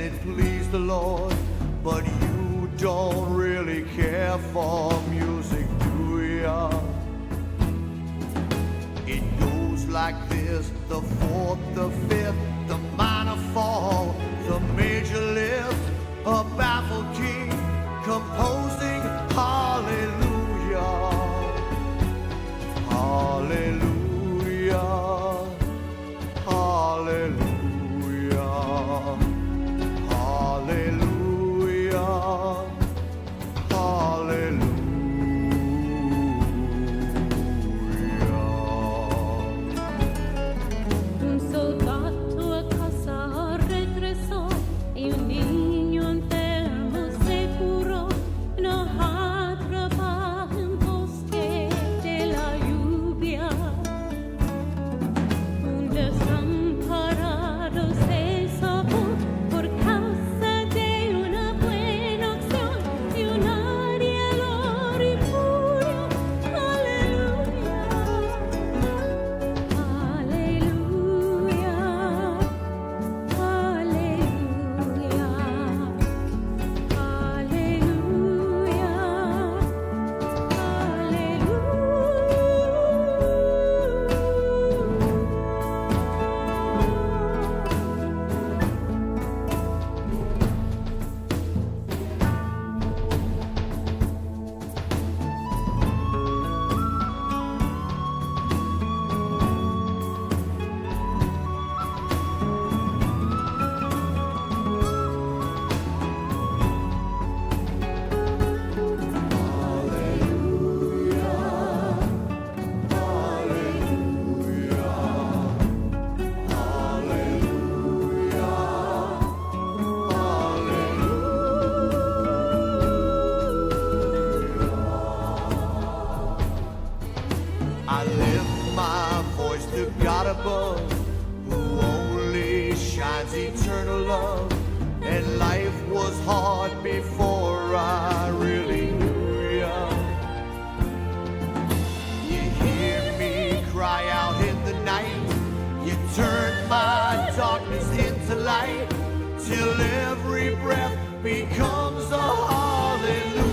it pleased the Lord. But you don't really care for music, do ya? It goes like this: the fourth, the fifth, the minor fall, the major lift, a baffled king composing hallelujah, hallelujah, hallelujah, hallelujah, hallelujah. Un soldato a casa regresó y un niño enfermo se curó. No atrapa en bosque de la lluvia. Un desamparado se salvó por causa de una buena acción y un área gloriosa. Aleluya, aleluya, aleluya, I lift my voice to God above, who only shines eternal love. And life was hard before I really knew ya. You hear me cry out in the night. You turn my darkness into light, till every breath becomes a hallelujah.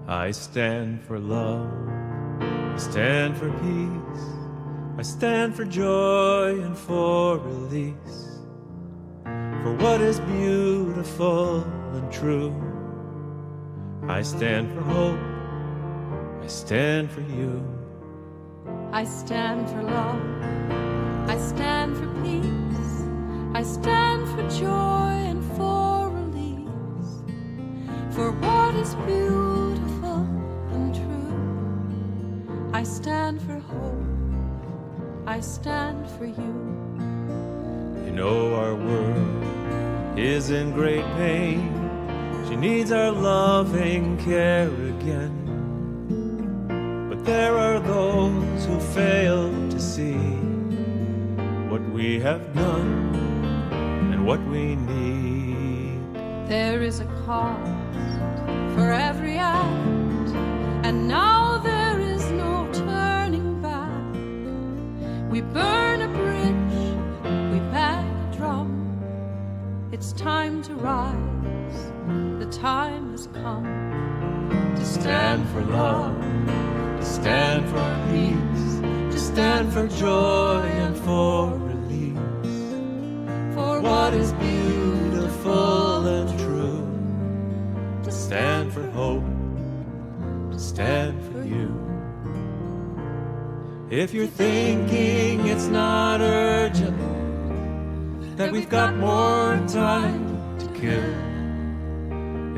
I stand for love, I stand for peace, I stand for joy and for release, for what is beautiful and true. I stand for hope, I stand for you. I stand for love, I stand for peace, I stand for joy and for release, for what is beautiful and true. I stand for hope. I stand for you. You know our world is in great pain. She needs our loving care again. But there are those who fail to see what we have done and what we need. There is a cost for every act, and now there is no turning back. We burn a bridge, we bang a drum. It's time to rise, the time has come to stand for love, to stand for peace, to stand for joy and for release, for what is beautiful and true, to stand for hope, to stand for you. If you're thinking it's not urgent, that we've got more time to kill,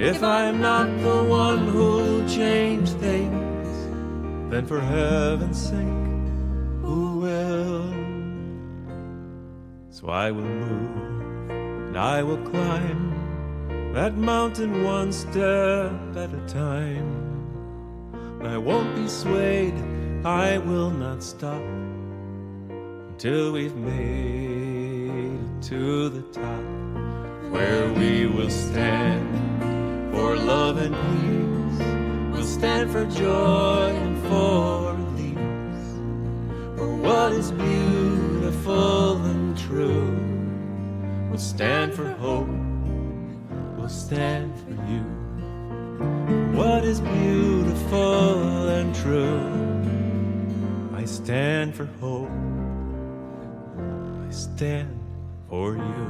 if I'm not the one who'll change things, then for heaven's sake, who will? So I will move and I will climb that mountain one step at a time. And I won't be swayed, I will not stop until we've made it to the top, where we will stand for love and peace. We'll stand for joy and for release, for what is beautiful and true. We'll stand for hope, we'll stand for you. What is beautiful and true? I stand for hope, I stand for you.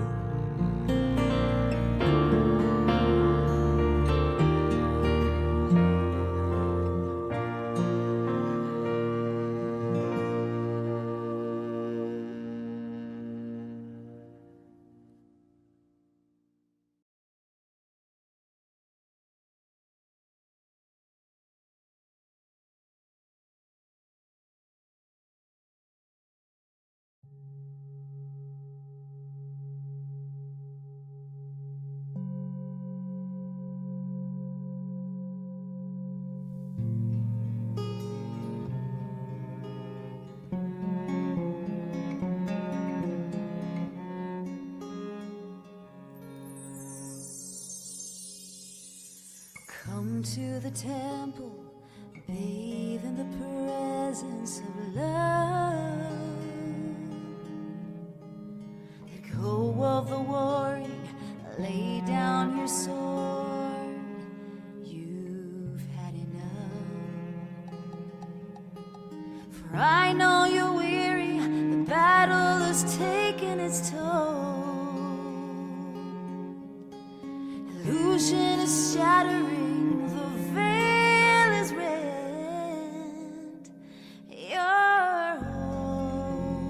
Come to the temple, bathe in the presence of love. Let go of the warring, lay down your sword. You've had enough. For I know you're weary, the battle has taken its toll. Illusion is shattering, the veil is rent. You're whole.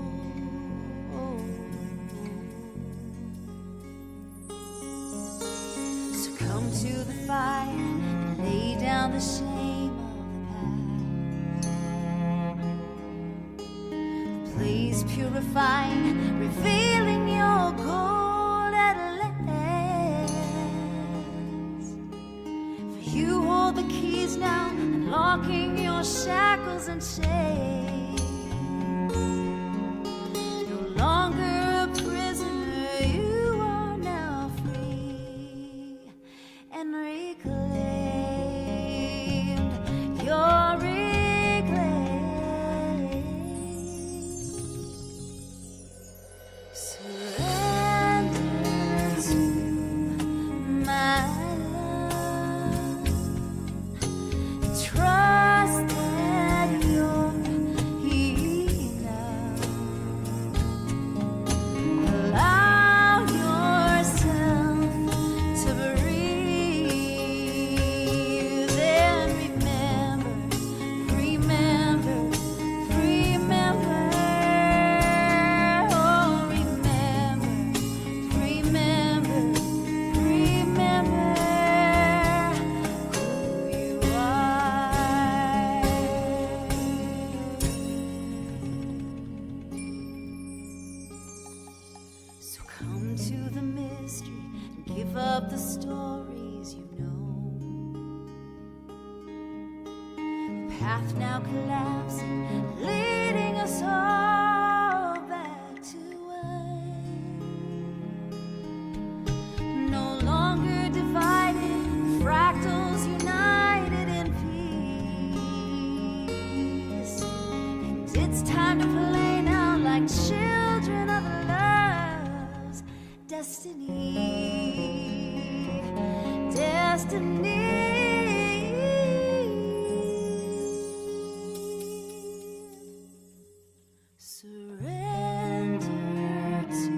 So come to the fire and lay down the shame of the past. The blaze purifying, revealing your gold at last. For you hold the keys now, unlocking your shackles and chains. No longer a prisoner, you are now free and reclaimed. You're reclaimed. Surrender to my love. Trust that you're up the stories you know. The path now collapsing, leading us all back to one. No longer divided, fractals united in peace. And it's time to play now like children of love's destiny. Surrender to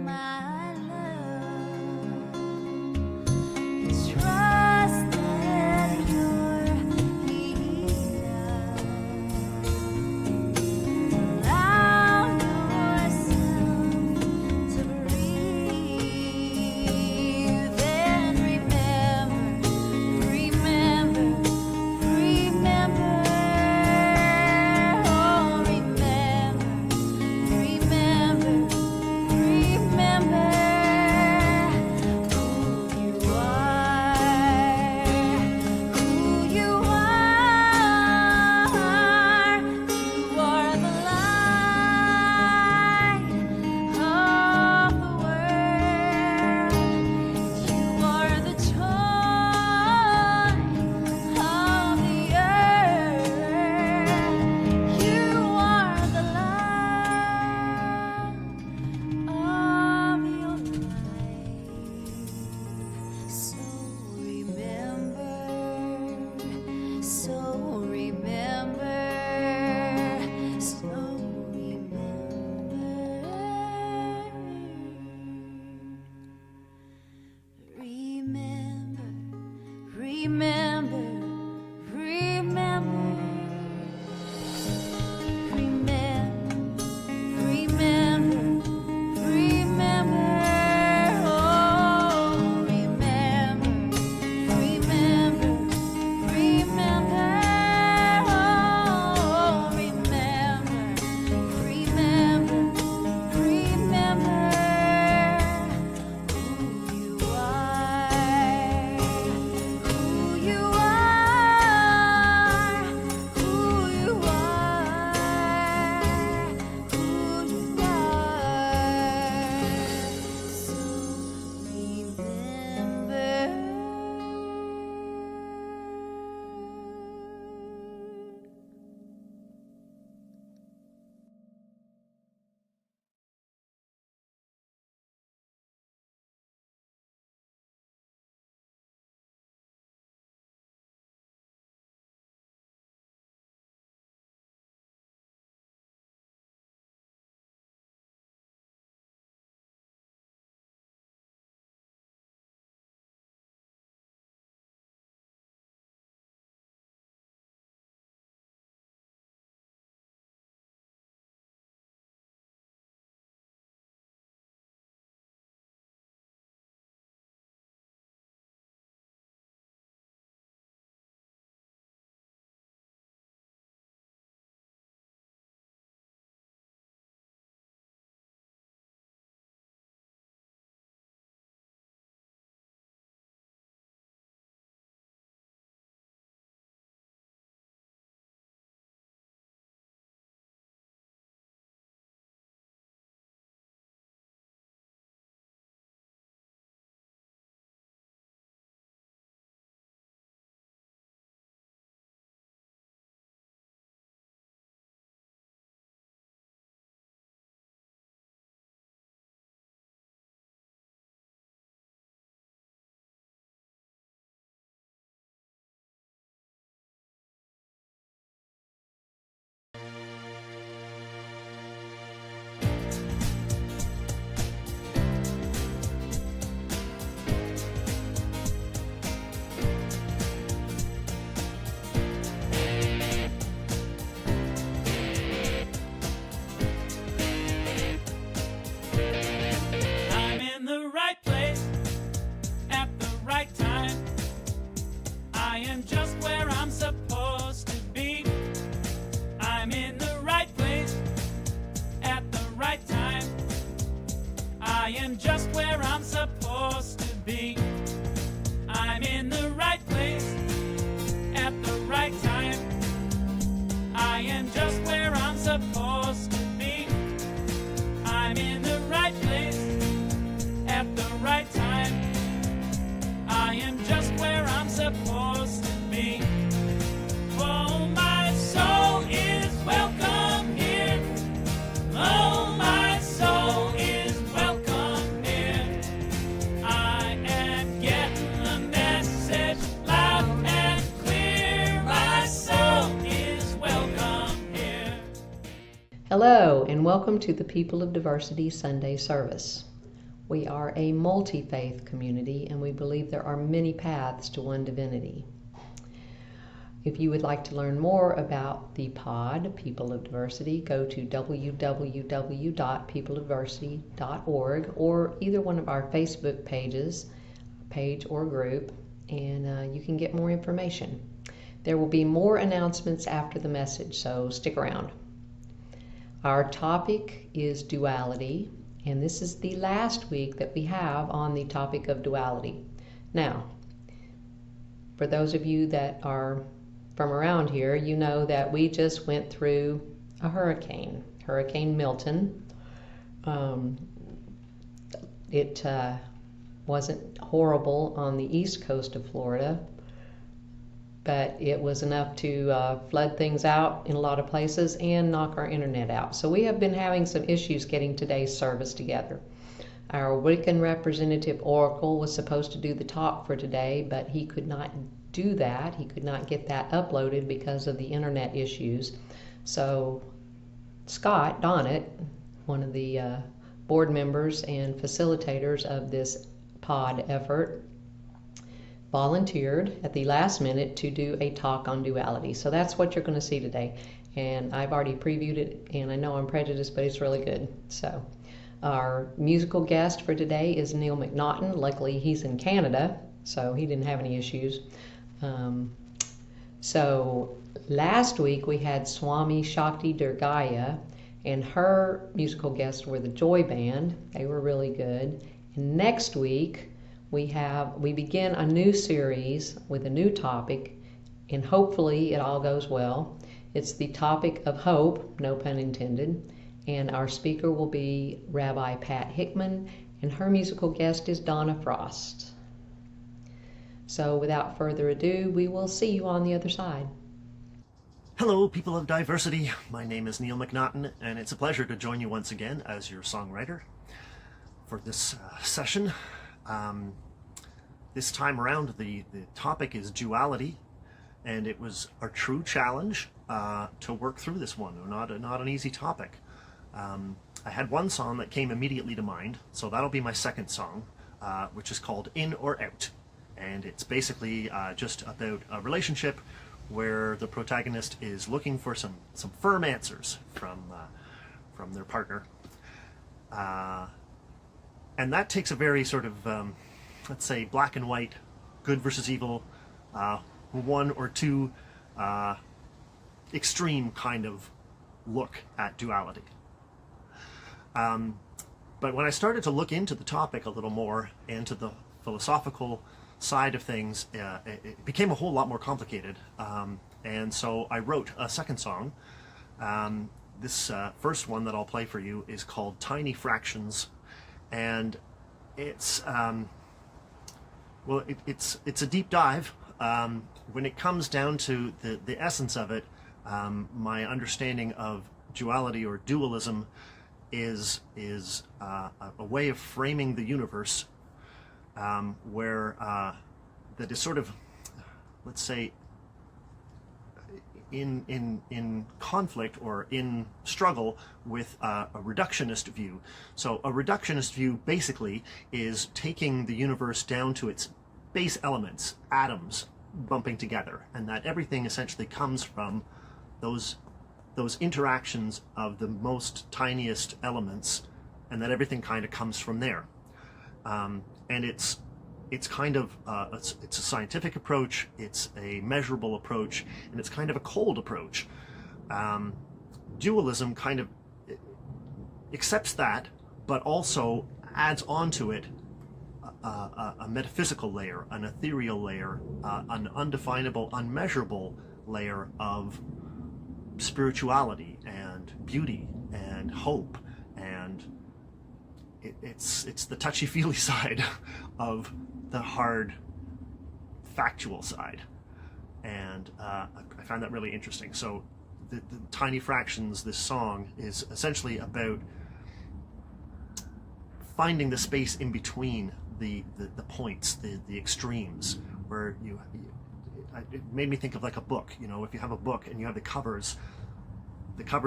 my love. Trust that you're enough. Allow yourself to breathe and remember. supposed to be. I'm in the right place at the right time. I am just where I'm supposed to be. Oh, my soul is welcome here. Oh, my soul is welcome here. I am getting the message loud and clear. My soul is welcome here. Hello, and welcome to the People of Diversity Sunday service. We are a multi-faith community, and we believe there are many paths to one divinity. If you would like to learn more about the pod, People of Diversity, go to www.peopleofdiversity.org or either one of our Facebook pages, page or group, and you can get more information. There will be more announcements after the message, so stick around. Our topic is duality, and this is the last week that we have on the topic of duality. Now, for those of you that are from around here, you know that we just went through a hurricane, Hurricane Milton. It wasn't horrible on the east coast of Florida, but it was enough to flood things out in a lot of places and knock our internet out. So we have been having some issues getting today's service together. Our Wiccan representative Oracle was supposed to do the talk for today, but he could not do that. He could not get that uploaded because of the internet issues. So Scott Donnett, one of the board members and facilitators of this pod effort, volunteered at the last minute to do a talk on duality. So that's what you're going to see today. And I've already previewed it, and I know I'm prejudiced, but it's really good. So our musical guest for today is Neil McNaughton. Luckily, he's in Canada, so he didn't have any issues. So last week we had Swami Shakti Durgaya, and her musical guests were the Joy Band. They were really good. And next week we begin a new series with a new topic, and hopefully it all goes well. It's the topic of hope, no pun intended, and our speaker will be Rabbi Pat Hickman, and her musical guest is Donna Frost. So without further ado, we will see you on the other side. Hello, people of diversity. My name is Neil McNaughton, and it's a pleasure to join you once again as your songwriter for this session. This time around, the topic is duality, and it was a true challenge to work through this one. Not an easy topic. I had one song that came immediately to mind, so that'll be my second song, which is called In or Out. And it's basically just about a relationship where the protagonist is looking for some firm answers from their partner. And that takes a very sort of, let's say, black and white, good versus evil, one or two extreme kind of look at duality. But when I started to look into the topic a little more, into the philosophical side of things, it became a whole lot more complicated. And so I wrote a second song. This first one that I'll play for you is called Tiny Fractions. And it's it's a deep dive. When it comes down to the essence of it, my understanding of duality or dualism is a way of framing the universe where that is sort of, let's say, in conflict or in struggle with a reductionist view. So a reductionist view basically is taking the universe down to its base elements, atoms bumping together, and that everything essentially comes from those interactions of the most tiniest elements, and that everything kind of comes from there. And it's kind of it's a scientific approach, it's a measurable approach, and it's kind of a cold approach. Dualism kind of accepts that, but also adds onto it a metaphysical layer, an ethereal layer, an undefinable, unmeasurable layer of spirituality and beauty and hope, and it's the touchy-feely side of the hard factual side, and I find that really interesting. So the Tiny Fractions, this song, is essentially about finding the space in between the points, the extremes, where it made me think of like a book. You know, if you have a book and you have the covers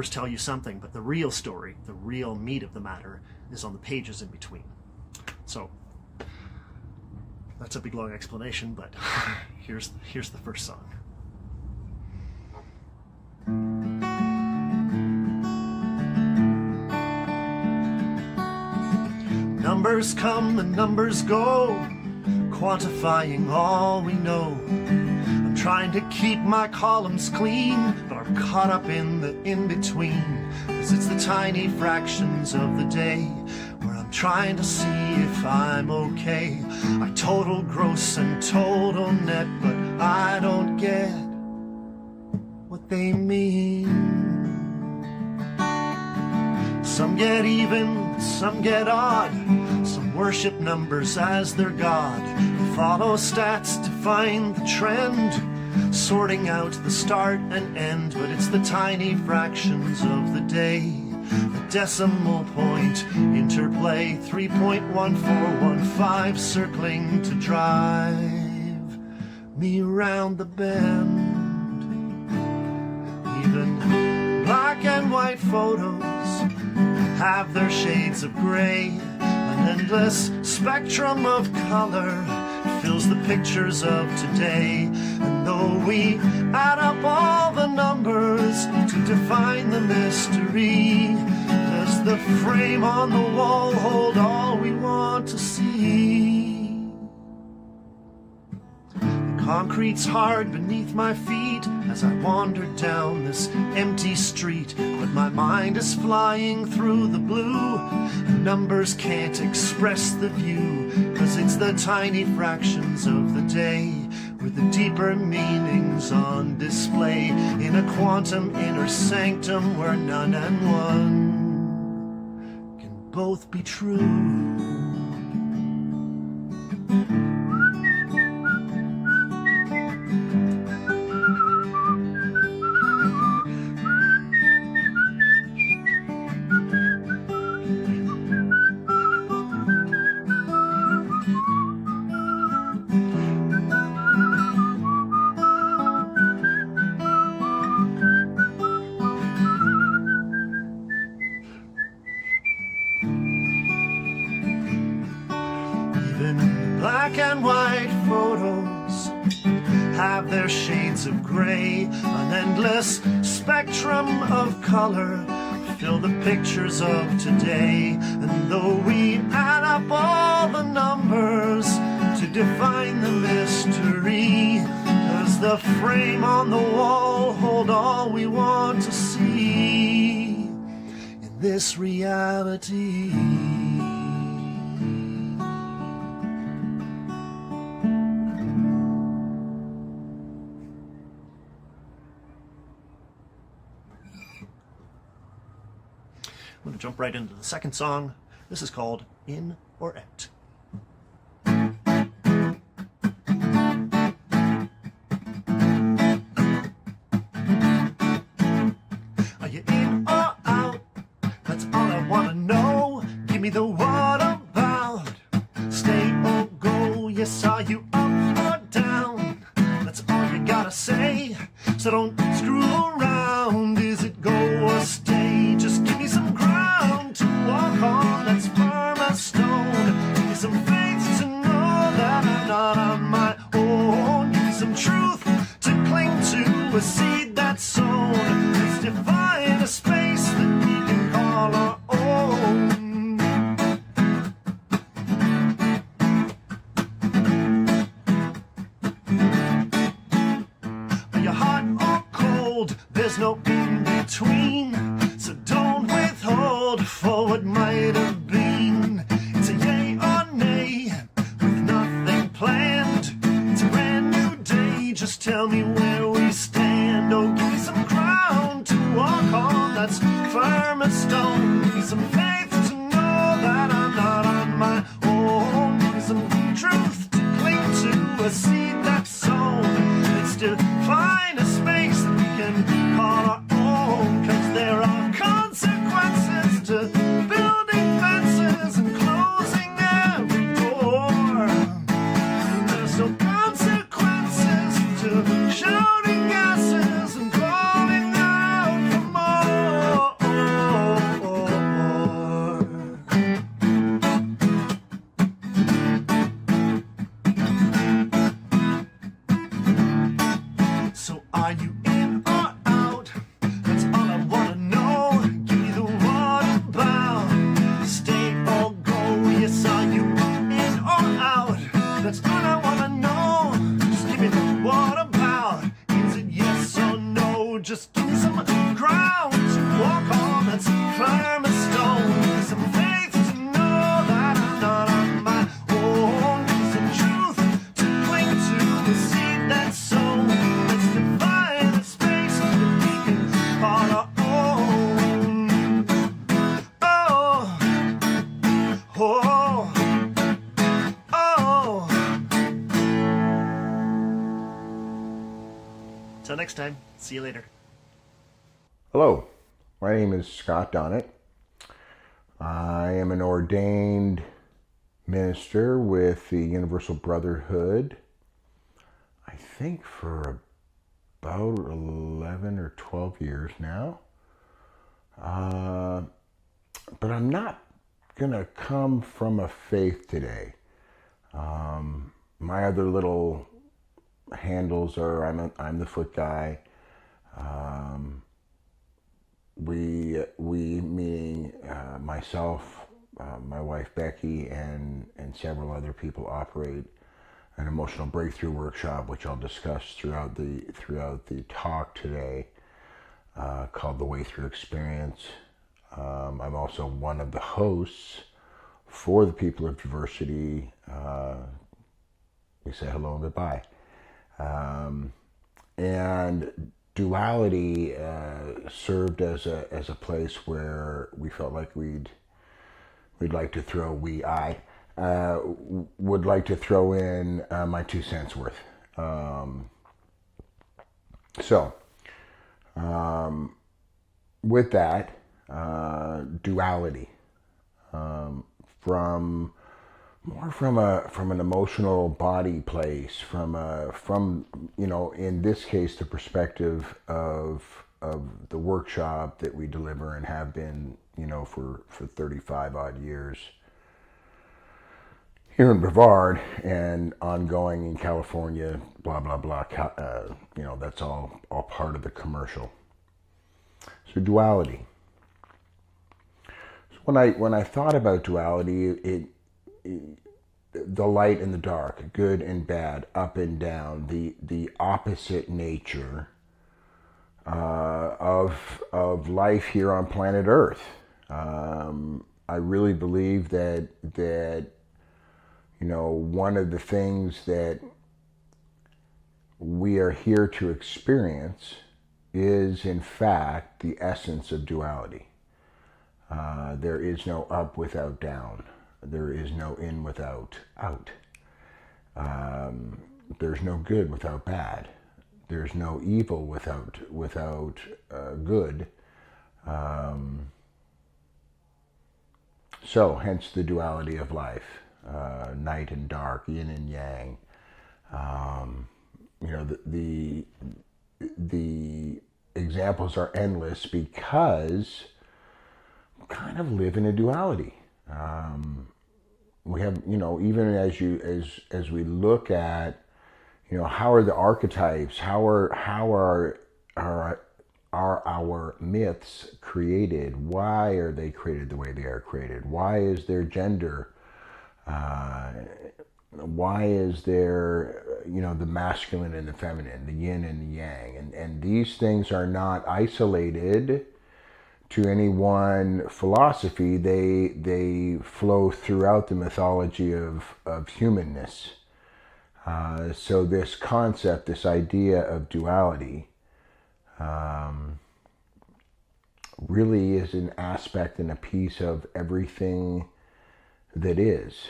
tell you something, but the real story, the real meat of the matter, is on the pages in between. So that's a big long explanation, but here's the first song. Numbers come and numbers go, quantifying all we know. I'm trying to keep my columns clean, but I'm caught up in the in-between, 'cause it's the tiny fractions of the day where I'm trying to see if I'm okay. I total gross and total net, but I don't get what they mean. Some get even, some get odd, some worship numbers as their god. They follow stats to find the trend, sorting out the start and end, but it's the tiny fractions of the day, the decimal point interplay, 3.1415 circling to drive me round the bend. Even black and white photos have their shades of gray, an endless spectrum of color fills the pictures of today. And though we add up all the numbers to define the mystery, does the frame on the wall hold all we want to see? The concrete's hard beneath my feet as I wander down this empty street, but my mind is flying through the blue, and numbers can't express the view, 'cause it's the tiny fractions of the day with the deeper meanings on display, in a quantum inner sanctum where none and one can both be true. Black and white photos have their shades of gray, an endless spectrum of color fill the pictures of today. And though we add up all the numbers to define the mystery, does the frame on the wall hold all we want to see in this reality? I'm going to jump right into the second song. This is called In or Out. Are you in or out? That's all I want to know. Give me the what about. Stay or go. Yes, are you up or down? That's all you gotta say. So don't screw around. Is it go or stay? Just give me some ground to walk on that's firm as stone. Give me some faith to know that I'm not on my own. Give me some truth to cling to, a seed that's sown. Let's define a space that we can call our own. Are you hot or cold? There's no in between, so don't withhold for what might have been. It's a yay or nay with nothing planned. It's a brand new day, just tell me where we stand. Oh, give me some ground to Just give me some ground to walk on. Let's climb a stone. Some faith to know that I'm not on my own. Some truth to cling to, the seed that's sown. Let's divide the space that we can call our own. Oh, oh, oh. Till next time, see you later. Hello, my name is Scott Donnett. I am an ordained minister with the Universal Brotherhood, I think for about 11 or 12 years now. But I'm not going to come from a faith today. My other little handles are I'm the foot guy. We meaning myself, my wife Becky, and several other people operate an emotional breakthrough workshop, which I'll discuss throughout the talk today, called the Way Through Experience. I'm also one of the hosts for the People of Diversity. We say hello and goodbye. And Duality served as a place where we felt like we'd like to throw would like to throw in my 2 cents worth. With that, duality, from an emotional body place, from in this case the perspective of the workshop that we deliver and have been for 35 odd years here in Brevard and ongoing in California, blah blah blah. That's all part of the commercial. So duality. So when I thought about duality, the light and the dark, good and bad, up and down, the opposite nature of life here on planet Earth. I really believe that one of the things that we are here to experience is in fact the essence of duality. There is no up without down. There is no in without out. There's no good without bad. There's no evil without good. So hence the duality of life, night and dark, yin and yang. The examples are endless because we kind of live in a duality. We have, even as we look at, how are the archetypes, how are our myths created? Why are they created the way they are created? Why is there gender? Why is there, the masculine and the feminine, the yin and the yang? And these things are not isolated to any one philosophy. They flow throughout the mythology of humanness. So this concept, this idea of duality, really is an aspect and a piece of everything that is.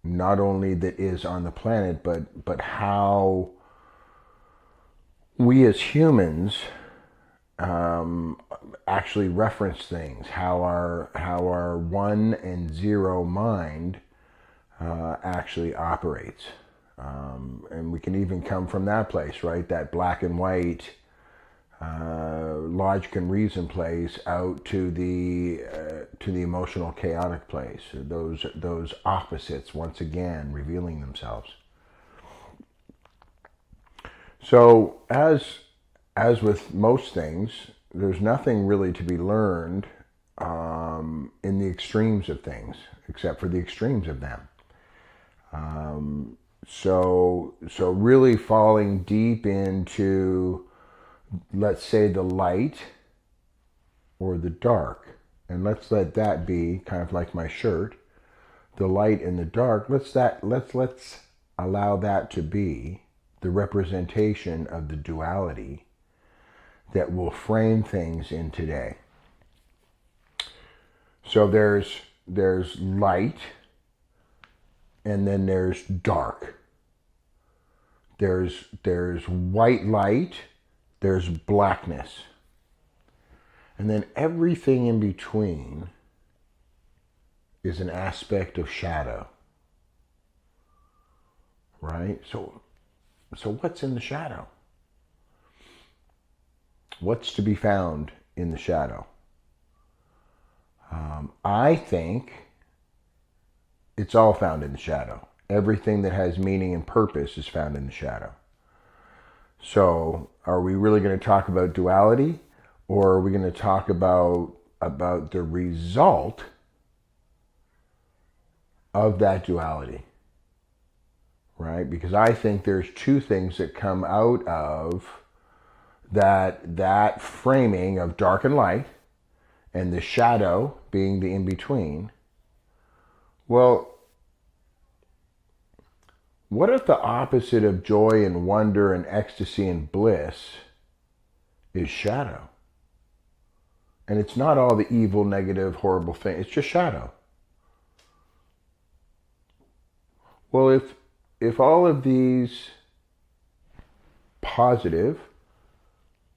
Not only that is on the planet, but how we as humans actually reference things, how our 1 and 0 mind actually operates. And we can even come from that place, right? That black and white, logic and reason place out to the emotional chaotic place. Those opposites once again revealing themselves. So as with most things, there's nothing really to be learned in the extremes of things, except for the extremes of them. So really falling deep into let's say the light or the dark, and let's let that be kind of like my shirt, the light and the dark. Let's allow that to be the representation of the duality that will frame things in today. So there's light, and then there's dark. There's white light, there's blackness. And then everything in between is an aspect of shadow. Right? So what's in the shadow? What's to be found in the shadow? I think it's all found in the shadow. Everything that has meaning and purpose is found in the shadow. So, are we really going to talk about duality, or are we going to talk about the result of that duality? Right? Because I think there's two things that come out of that framing of dark and light, and the shadow being the in-between. Well, what if the opposite of joy and wonder and ecstasy and bliss is shadow? And it's not all the evil, negative, horrible thing. It's just shadow. Well, if all of these positive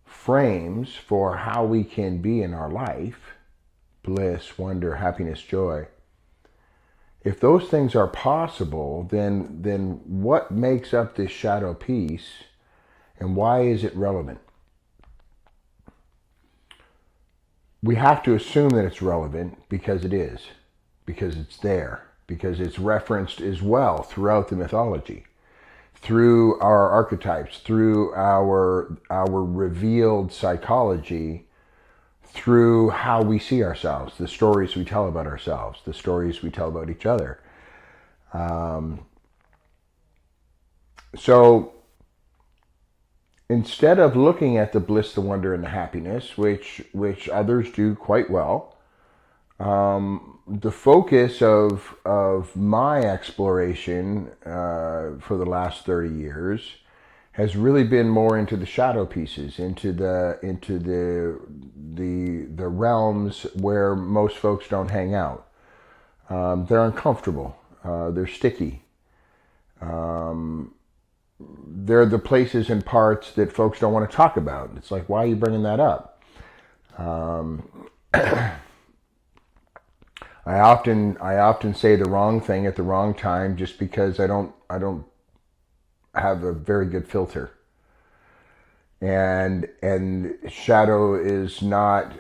frames for how we can be in our life, bliss, wonder, happiness, joy, if those things are possible, then what makes up this shadow piece, and why is it relevant? We have to assume that it's relevant because it is, because it's there, because it's referenced as well throughout the mythology, through our archetypes, through our revealed psychology, through how we see ourselves, the stories we tell about ourselves, the stories we tell about each other. So instead of looking at the bliss, the wonder, and the happiness, which others do quite well, the focus of my exploration for the last 30 years has really been more into the shadow pieces, into the realms where most folks don't hang out. They're uncomfortable. They're sticky. They're the places and parts that folks don't want to talk about. It's like, why are you bringing that up? I often say the wrong thing at the wrong time just because I don't have a very good filter. And shadow is not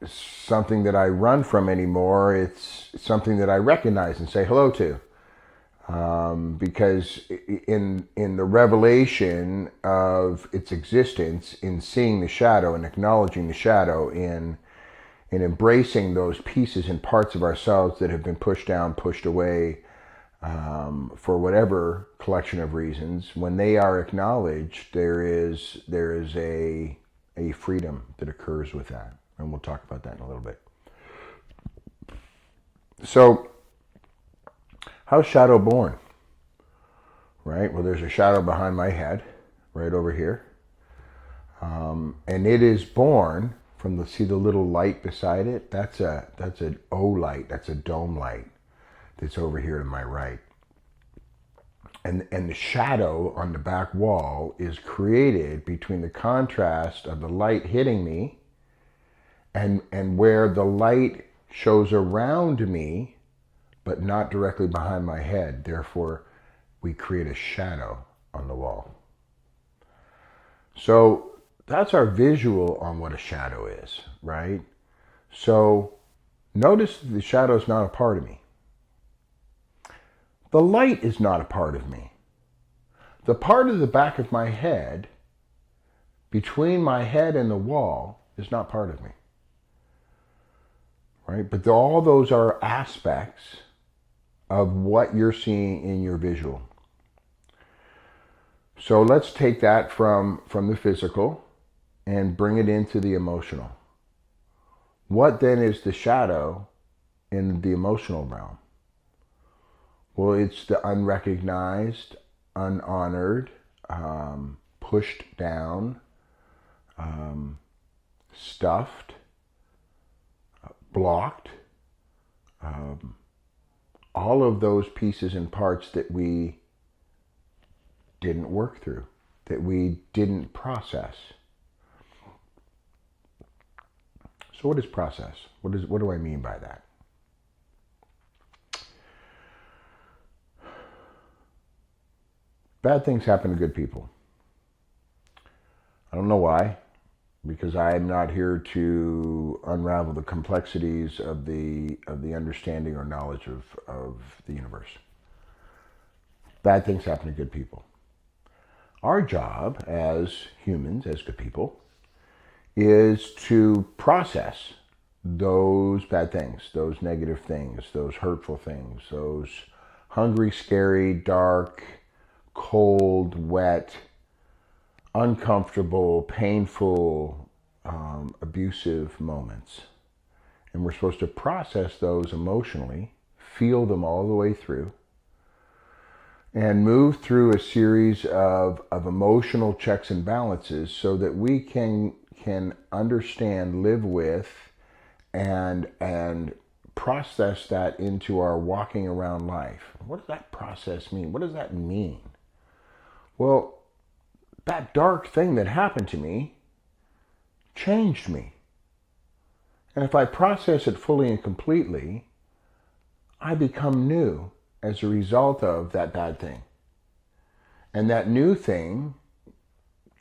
something that I run from anymore. It's something that I recognize and say hello to. Because in the revelation of its existence, in seeing the shadow and acknowledging the shadow, in embracing those pieces and parts of ourselves that have been pushed down, pushed away, for whatever collection of reasons, when they are acknowledged, there is a freedom that occurs with that. And we'll talk about that in a little bit. So, how's shadow born? Right? Well, there's a shadow behind my head, right over here. And it is born from see the little light beside it? That's an O light, that's a dome light that's over here to my right. And the shadow on the back wall is created between the contrast of the light hitting me and where the light shows around me, but not directly behind my head. Therefore, we create a shadow on the wall. So that's our visual on what a shadow is, right? So notice that the shadow is not a part of me. The light is not a part of me. The part of the back of my head, between my head and the wall, is not part of me. Right? But all those are aspects of what you're seeing in your visual. So let's take that from the physical and bring it into the emotional. What then is the shadow in the emotional realm? Well, it's the unrecognized, unhonored, pushed down, stuffed, blocked, all of those pieces and parts that we didn't work through, that we didn't process. So what is process? What do I mean by that? Bad things happen to good people. I don't know why, because I am not here to unravel the complexities of the understanding or knowledge of the universe. Bad things happen to good people. Our job as humans, as good people, is to process those bad things, those negative things, those hurtful things, those hungry, scary, dark, cold, wet, uncomfortable, painful, abusive moments. And we're supposed to process those emotionally, feel them all the way through, and move through a series of emotional checks and balances so that we can understand, live with, and process that into our walking around life. What does that process mean? What does that mean? Well, that dark thing that happened to me changed me. And if I process it fully and completely, I become new as a result of that bad thing. And that new thing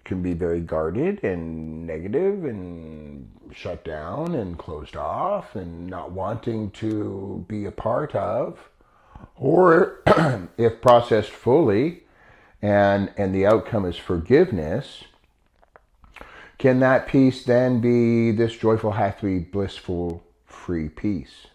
can be very guarded and negative and shut down and closed off and not wanting to be a part of. Or if processed fully and the outcome is forgiveness, can that peace then be this joyful, happy, blissful, free peace?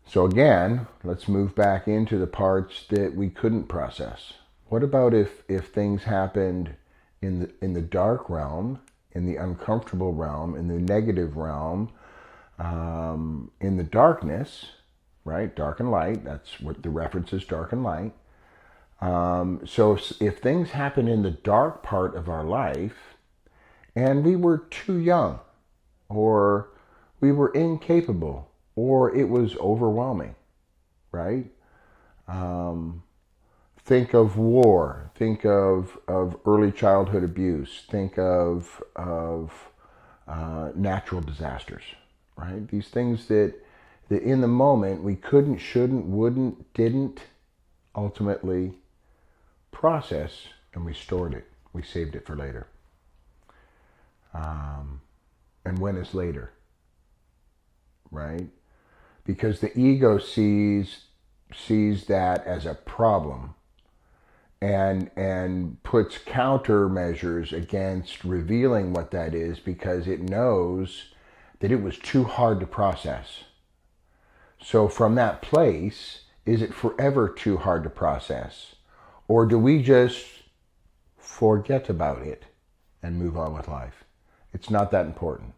So again, let's move back into the parts that we couldn't process. What about if things happened in the dark realm, in the uncomfortable realm, in the negative realm, in the darkness, right? Dark and light, that's what the reference is, dark and light. So if things happen in the dark part of our life and we were too young, or we were incapable, or it was overwhelming, right? Think of war, think of early childhood abuse, think of natural disasters, right? These things that in the moment we couldn't, shouldn't, wouldn't, didn't ultimately process, and we stored it. We saved it for later. And when is later? Right? Because the ego sees that as a problem and puts countermeasures against revealing what that is, because it knows that it was too hard to process. So from that place, is it forever too hard to process? Or do we just forget about it and move on with life? It's not that important.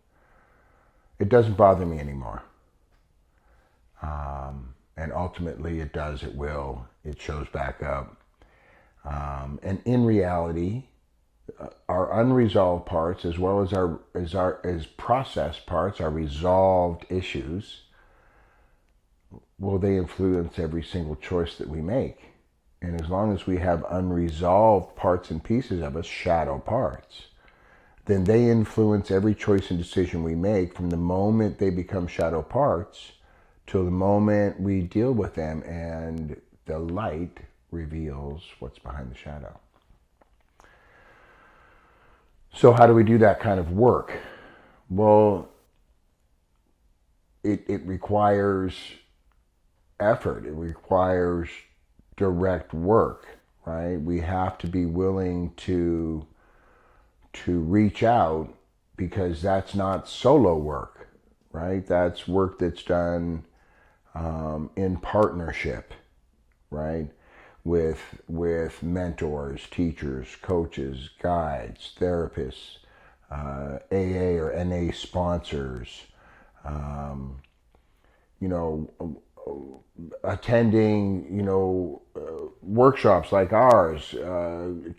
It doesn't bother me anymore. And ultimately it does, it will. It shows back up. And in reality, our unresolved parts, as well as processed parts, our resolved issues, will they influence every single choice that we make? And as long as we have unresolved parts and pieces of us, shadow parts, then they influence every choice and decision we make from the moment they become shadow parts till the moment we deal with them and the light reveals what's behind the shadow. So how do we do that kind of work? Well, it requires effort. It requires direct work, right? We have to be willing to reach out, because that's not solo work, right? That's work that's done in partnership, right? with mentors, teachers, coaches, guides, therapists, AA or NA sponsors, you know, attending, you know, workshops like ours,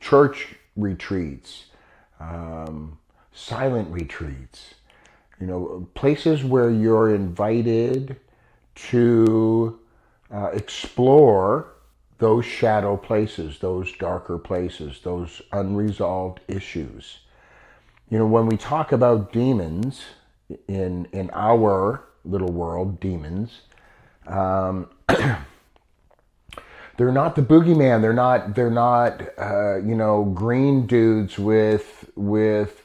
church retreats, silent retreats, you know, places where you're invited to explore those shadow places, those darker places, those unresolved issues. You know, when we talk about demons in our little world, demons, they're not the boogeyman. They're not you know, green dudes with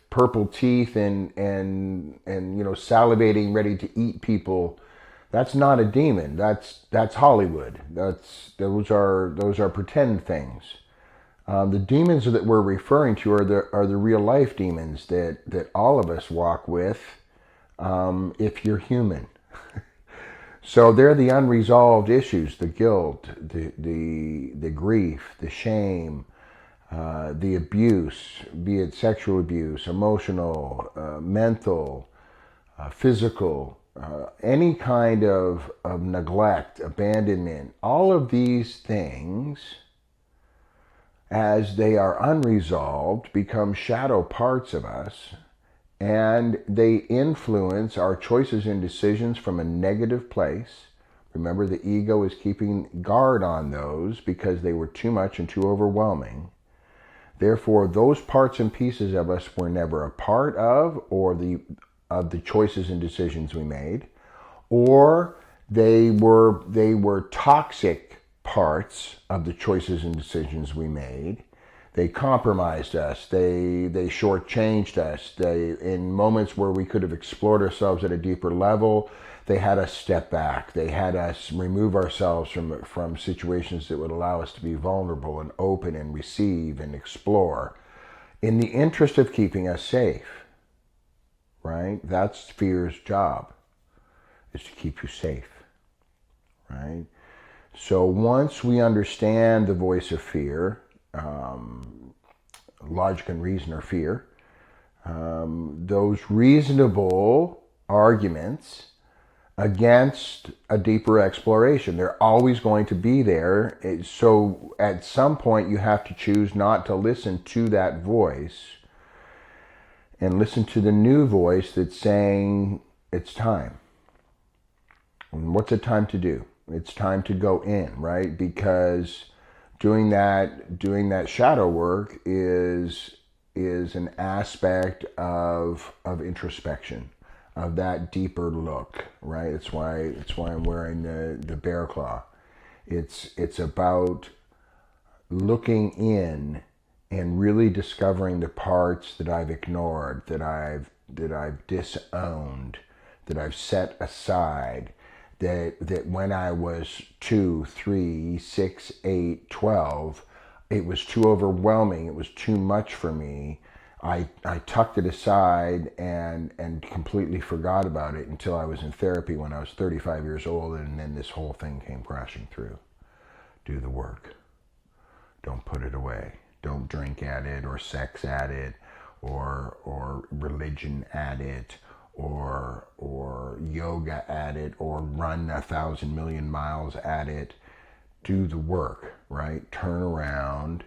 purple teeth and you know, salivating, ready to eat people. That's not a demon. That's Hollywood. Those are pretend things. The demons that we're referring to are the real life demons that all of us walk with, if you're human. So they're the unresolved issues: the guilt, the grief, the shame, the abuse, be it sexual abuse, emotional, mental, physical, any kind of neglect, abandonment. All of these things, as they are unresolved, become shadow parts of us, and they influence our choices and decisions from a negative place. Remember, the ego is keeping guard on those because they were too much and too overwhelming. Therefore, those parts and pieces of us were never a part of the choices and decisions we made, or they were toxic parts of the choices and decisions we made. They compromised us. They shortchanged us. In moments where we could have explored ourselves at a deeper level, they had us step back. They had us remove ourselves from situations that would allow us to be vulnerable and open and receive and explore, in the interest of keeping us safe. Right? That's fear's job, is to keep you safe. Right? So once we understand the voice of fear, logic and reason or fear, those reasonable arguments against a deeper exploration, they're always going to be there. So at some point you have to choose not to listen to that voice and listen to the new voice that's saying it's time. And what's it time to do? It's time to go in, right? Because doing that shadow work is an aspect of introspection, of that deeper look, right? It's why I'm wearing the bear claw. It's about looking in and really discovering the parts that I've ignored, that I've disowned, that I've set aside. That when I was 2, 3, 6, 8, 12, it was too overwhelming. It was too much for me. I tucked it aside and completely forgot about it until I was in therapy when I was 35 years old, and then this whole thing came crashing through. Do the work. Don't put it away. Don't drink at it, or sex at it, or religion at it, or yoga at it, or run 1,000 million miles at it. Do the work, right? Turn around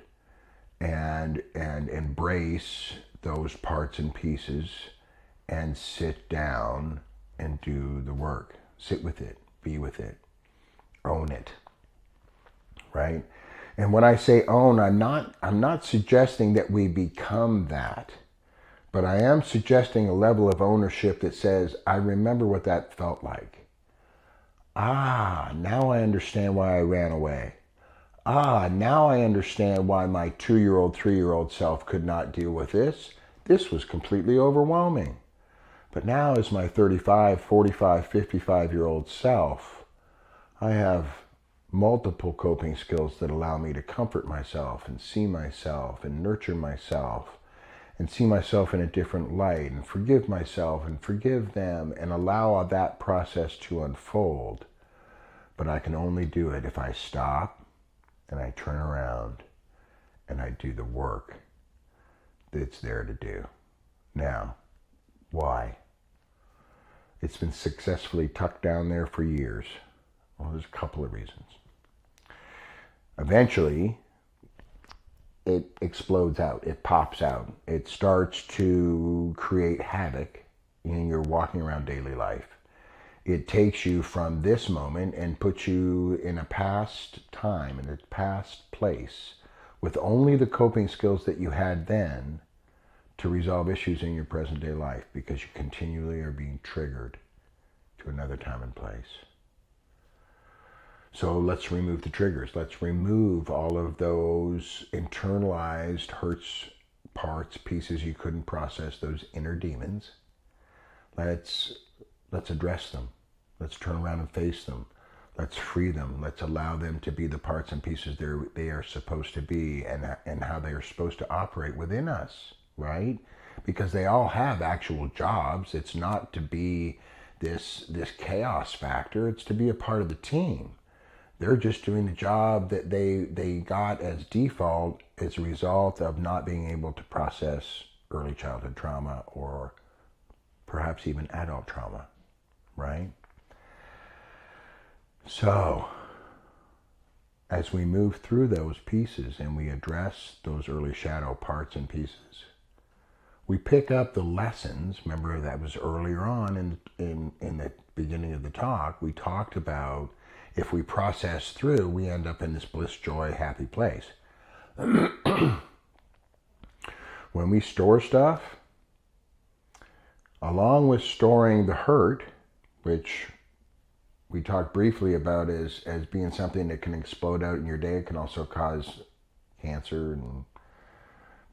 and embrace those parts and pieces and sit down and do the work. Sit with it, be with it, own it, right? And when I say own, I'm not suggesting that we become that. But I am suggesting a level of ownership that says, I remember what that felt like. Now I understand why I ran away. Now I understand why my 2-year-old, 3-year-old self could not deal with this. This was completely overwhelming. But now as my 35, 45, 55-year-old self, I have multiple coping skills that allow me to comfort myself and see myself and nurture myself and see myself in a different light and forgive myself and forgive them and allow that process to unfold. But I can only do it if I stop and I turn around and I do the work that's there to do. Now, why? It's been successfully tucked down there for years. Well, there's a couple of reasons. Eventually, it explodes out. It pops out. It starts to create havoc in your walking around daily life. It takes you from this moment and puts you in a past time, in a past place, with only the coping skills that you had then to resolve issues in your present day life, because you continually are being triggered to another time and place. So let's remove the triggers. Let's remove all of those internalized hurts, parts, pieces you couldn't process, those inner demons. Let's address them. Let's turn around and face them. Let's free them. Let's allow them to be the parts and pieces they are supposed to be, and how they are supposed to operate within us, right? Because they all have actual jobs. It's not to be this chaos factor. It's to be a part of the team. They're just doing the job that they got as default as a result of not being able to process early childhood trauma, or perhaps even adult trauma, right? So, as we move through those pieces and we address those early shadow parts and pieces, we pick up the lessons. Remember, that was earlier on in the beginning of the talk. We talked about, if we process through, we end up in this bliss, joy, happy place. When we store stuff, along with storing the hurt, which we talked briefly about as being something that can explode out in your day, it can also cause cancer and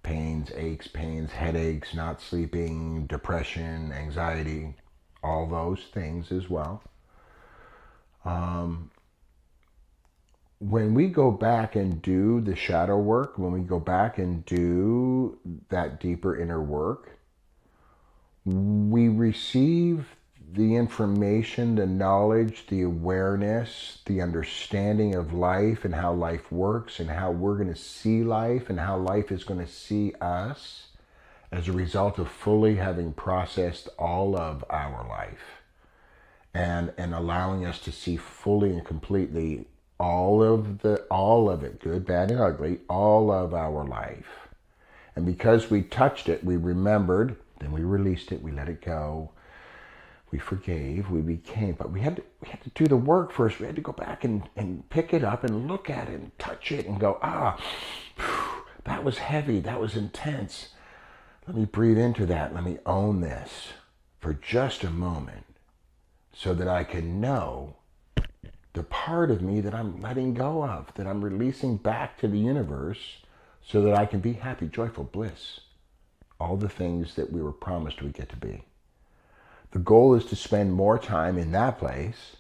pains, aches, pains, headaches, not sleeping, depression, anxiety, all those things as well. When we go back and do the shadow work, when we go back and do that deeper inner work, we receive the information, the knowledge, the awareness, the understanding of life and how life works and how we're going to see life and how life is going to see us as a result of fully having processed all of our life and allowing us to see fully and completely all of it, good, bad, and ugly, all of our life. And because we touched it, we remembered, then we released it, we let it go, we forgave, we became, but we had to do the work first. We had to go back and pick it up and look at it and touch it and go, that was heavy, that was intense. Let me breathe into that. Let me own this for just a moment so that I can know the part of me that I'm letting go of, that I'm releasing back to the universe so that I can be happy, joyful, bliss. All the things that we were promised we get to be. The goal is to spend more time in that place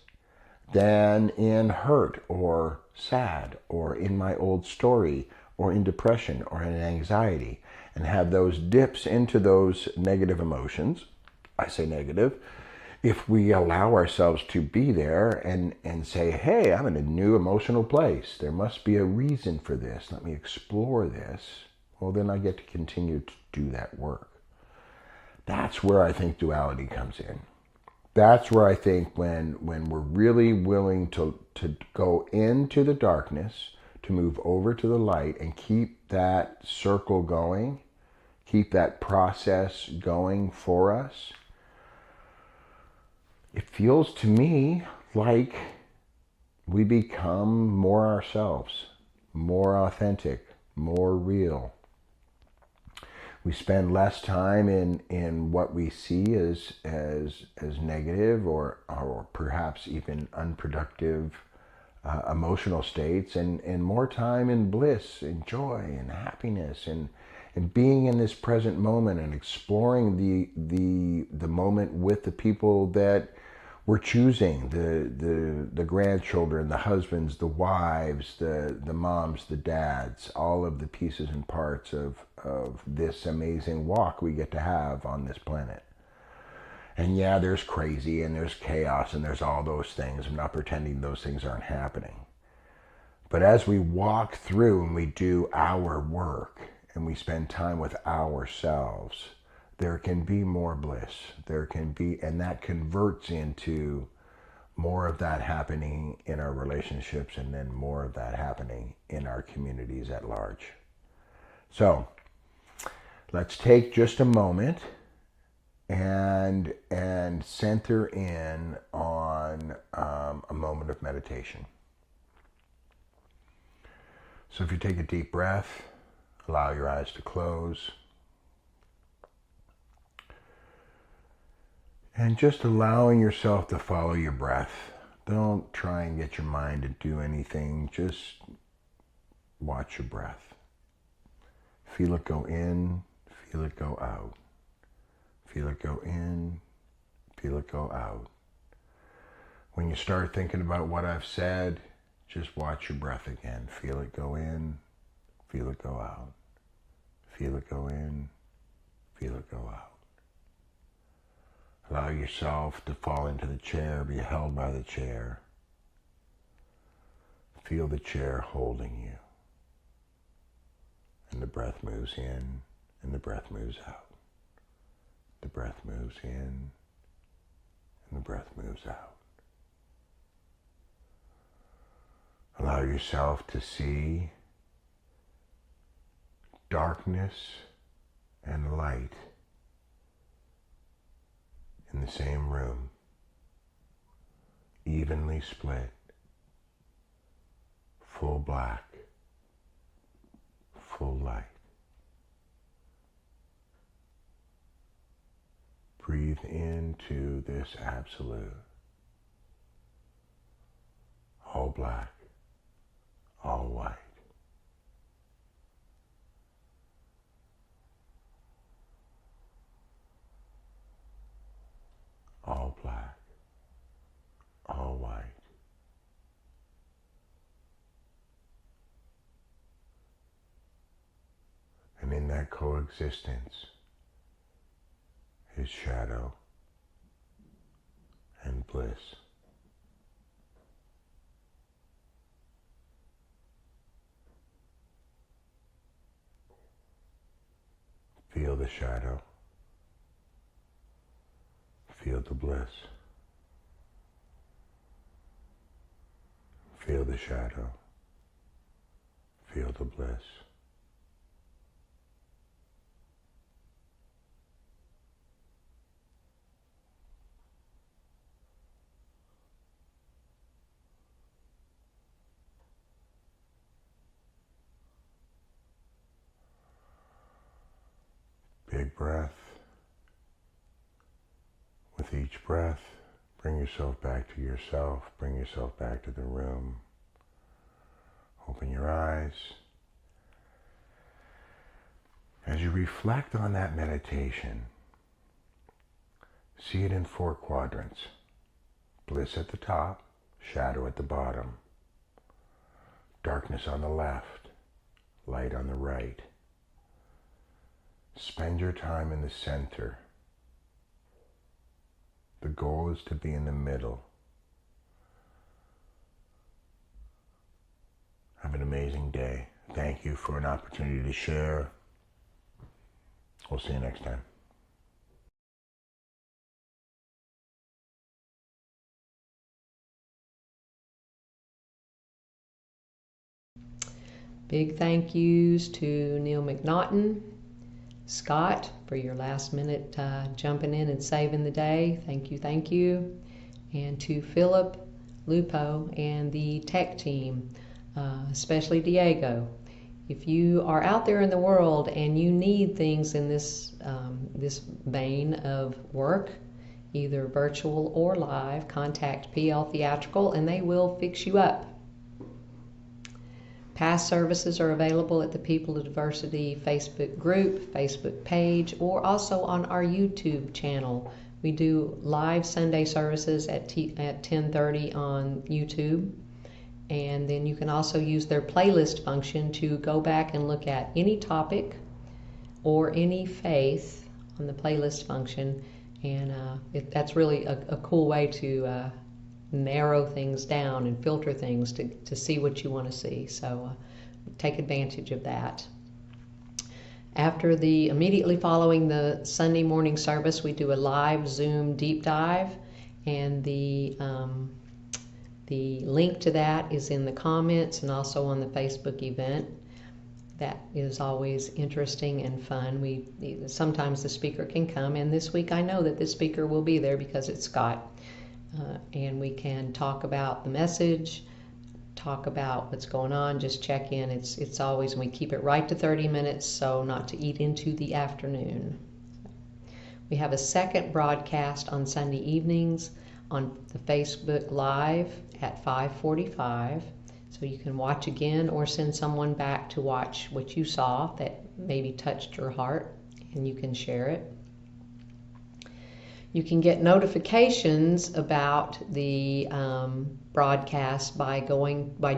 than in hurt or sad or in my old story or in depression or in anxiety, and have those dips into those negative emotions. I say negative. If we allow ourselves to be there and say, hey, I'm in a new emotional place. There must be a reason for this. Let me explore this. Well, then I get to continue to do that work. That's where I think duality comes in. That's where I think when we're really willing to go into the darkness, to move over to the light and keep that circle going, keep that process going for us, it feels to me like we become more ourselves, more authentic, more real. We spend less time in what we see as negative or perhaps even unproductive emotional states, and more time in bliss and joy and happiness and being in this present moment and exploring the moment with the people that we're choosing, the grandchildren, the husbands, the wives, the moms, the dads, all of the pieces and parts of this amazing walk we get to have on this planet. And yeah, there's crazy and there's chaos and there's all those things. I'm not pretending those things aren't happening. But as we walk through and we do our work and we spend time with ourselves, there can be more bliss. There can be, and that converts into more of that happening in our relationships, and then more of that happening in our communities at large. So let's take just a moment and center in on a moment of meditation. So if you take a deep breath, allow your eyes to close, and just allowing yourself to follow your breath. Don't try and get your mind to do anything. Just watch your breath. Feel it go in, feel it go out. Feel it go in, feel it go out. When you start thinking about what I've said, just watch your breath again. Feel it go in, feel it go out. Feel it go in, feel it go out. Allow yourself to fall into the chair, be held by the chair. Feel the chair holding you. And the breath moves in, and the breath moves out. The breath moves in, and the breath moves out. Allow yourself to see darkness and light in the same room, evenly split, full black, full light. Breathe into this absolute, all black, all white. All black, all white. And in that coexistence is shadow and bliss. Feel the shadow. Feel the bliss. Feel the shadow. Feel the bliss. Big breath. With each breath, bring yourself back to yourself, bring yourself back to the room. Open your eyes. As you reflect on that meditation, see it in 4 quadrants. Bliss at the top, shadow at the bottom, darkness on the left, light on the right. Spend your time in the center. The goal is to be in the middle. Have an amazing day. Thank you for an opportunity to share. We'll see you next time. Big thank yous to Neil McNaughton, Scott, for your last minute jumping in and saving the day. Thank you, thank you. And to Philip, Lupo, and the tech team, especially Diego. If you are out there in the world and you need things in this vein of work, either virtual or live, contact PL Theatrical and they will fix you up. Past services are available at the People of Diversity Facebook group, Facebook page, or also on our YouTube channel. We do live Sunday services at 10:30 on YouTube. And then you can also use their playlist function to go back and look at any topic or any faith on the playlist function. And that's really a cool way to narrow things down and filter things to see what you want to see. So take advantage of that. Immediately following the Sunday morning service, we do a live Zoom deep dive, and the link to that is in the comments and also on the Facebook event. That is always interesting and fun. Sometimes the speaker can come, and this week I know that the speaker will be there because it's Scott, and we can talk about the message, talk about what's going on, just check in. It's always, we keep it right to 30 minutes, so not to eat into the afternoon. We have a second broadcast on Sunday evenings on the Facebook Live at 5:45. So you can watch again or send someone back to watch what you saw that maybe touched your heart, and you can share it. You can get notifications about the broadcast by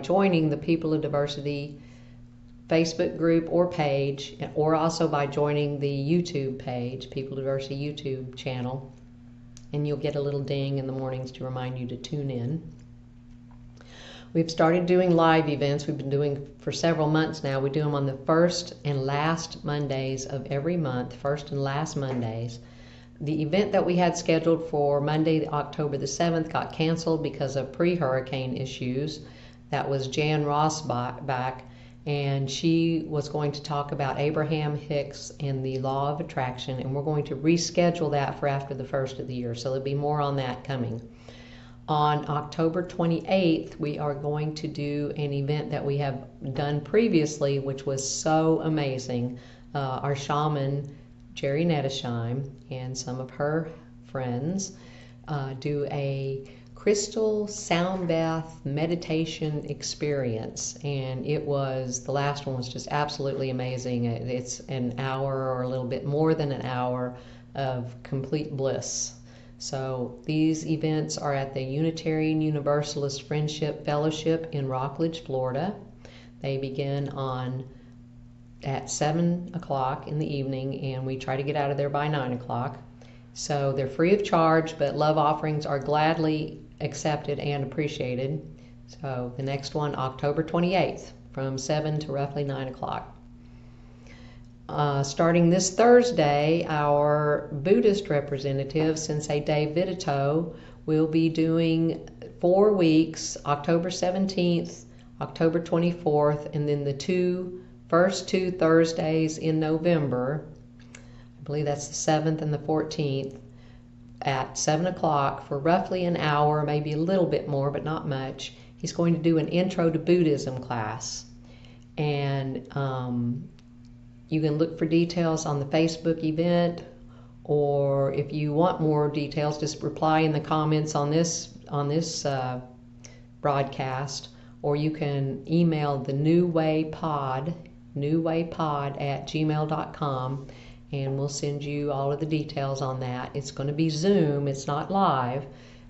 joining the People of Diversity Facebook group or page, or also by joining the YouTube page, People of Diversity YouTube channel, and you'll get a little ding in the mornings to remind you to tune in. We've started doing live events. We've been doing for several months now. We do them on the first and last Mondays of every month, first and last Mondays. The event that we had scheduled for Monday, October the 7th, got canceled because of pre-hurricane issues. That was Jan Rossbach, and she was going to talk about Abraham Hicks and the law of attraction, and we're going to reschedule that for after the first of the year, so there'll be more on that coming. On October 28th, we are going to do an event that we have done previously, which was so amazing. Our shaman, Jerry Nettesheim, and some of her friends do a crystal sound bath meditation experience, and the last one was just absolutely amazing. It's an hour or a little bit more than an hour of complete bliss. So these events are at the Unitarian Universalist Friendship Fellowship in Rockledge, Florida. They begin at 7 o'clock in the evening, and we try to get out of there by 9 o'clock. So they're free of charge, but love offerings are gladly accepted and appreciated. So the next one, October 28th, from 7 to roughly 9 o'clock. Starting this Thursday, our Buddhist representative, Sensei Dave Vidito, will be doing 4 weeks, October 17th, October 24th, and then the first two Thursdays in November. I believe that's the 7th and the 14th, at 7 o'clock for roughly an hour, maybe a little bit more, but not much. He's going to do an Intro to Buddhism class. And you can look for details on the Facebook event, or if you want more details, just reply in the comments on this broadcast, or you can email the newwaypod at gmail.com, and we'll send you all of the details on that. It's going to be Zoom, it's not live,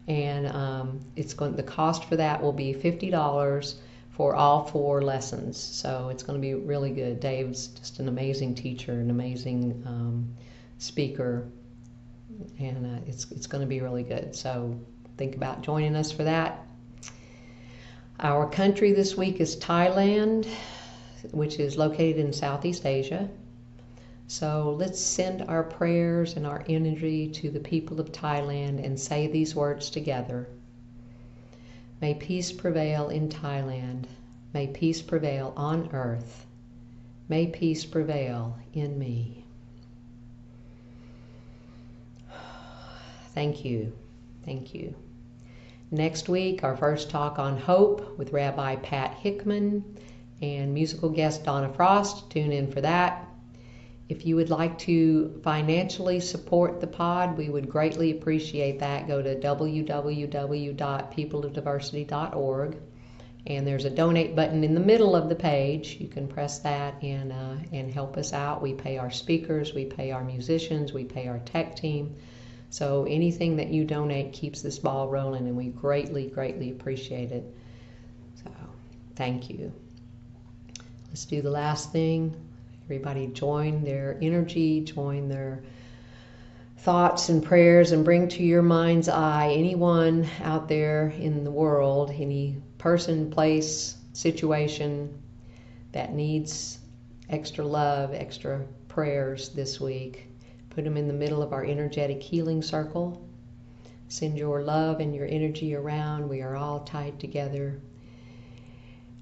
and the cost for that will be $50 for all 4 lessons. So it's going to be really good. Dave's just an amazing teacher, an amazing speaker, and it's going to be really good. So think about joining us for that. Our country this week is Thailand, which is located in Southeast Asia. So let's send our prayers and our energy to the people of Thailand and say these words together. May peace prevail in Thailand. May peace prevail on earth. May peace prevail in me. Thank you. Thank you. Next week, our first talk on hope with Rabbi Pat Hickman and musical guest Donna Frost. Tune in for that. If you would like to financially support the pod, we would greatly appreciate that. Go to www.peopleofdiversity.org, and there's a donate button in the middle of the page. You can press that and help us out. We pay our speakers, we pay our musicians, we pay our tech team. So anything that you donate keeps this ball rolling, and we greatly, greatly appreciate it. So thank you. Let's do the last thing. Everybody join their energy, join their thoughts and prayers and bring to your mind's eye anyone out there in the world, any person, place, situation that needs extra love, extra prayers this week. Put them in the middle of our energetic healing circle. Send your love and your energy around. We are all tied together.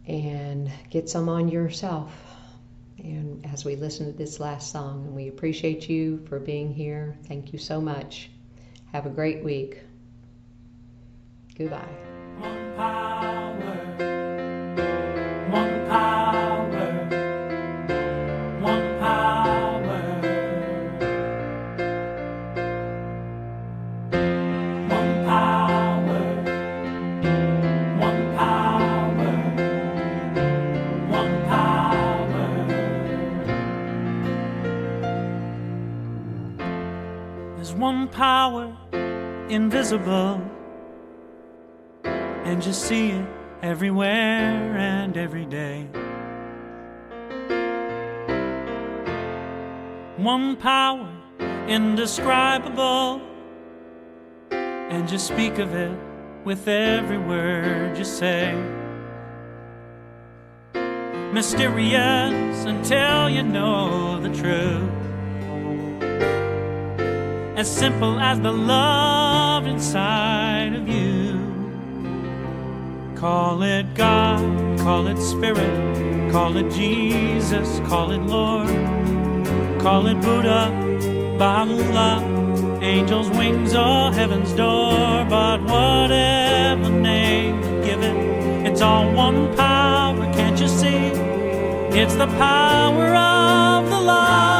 And get some on yourself. And as we listen to this last song, and we appreciate you for being here. Thank you so much. Have a great week. Goodbye. One power, one power, one power, one power, one power, one power. There's one power invisible, and you see it everywhere and every day. One power indescribable, and you speak of it with every word you say. Mysterious until you know the truth, as simple as the love inside of you. Call it God, call it Spirit, call it Jesus, call it Lord, call it Buddha, Baha'u'llah, angels' wings or heaven's door. But whatever name you give it, it's all one power, can't you see? It's the power of the love.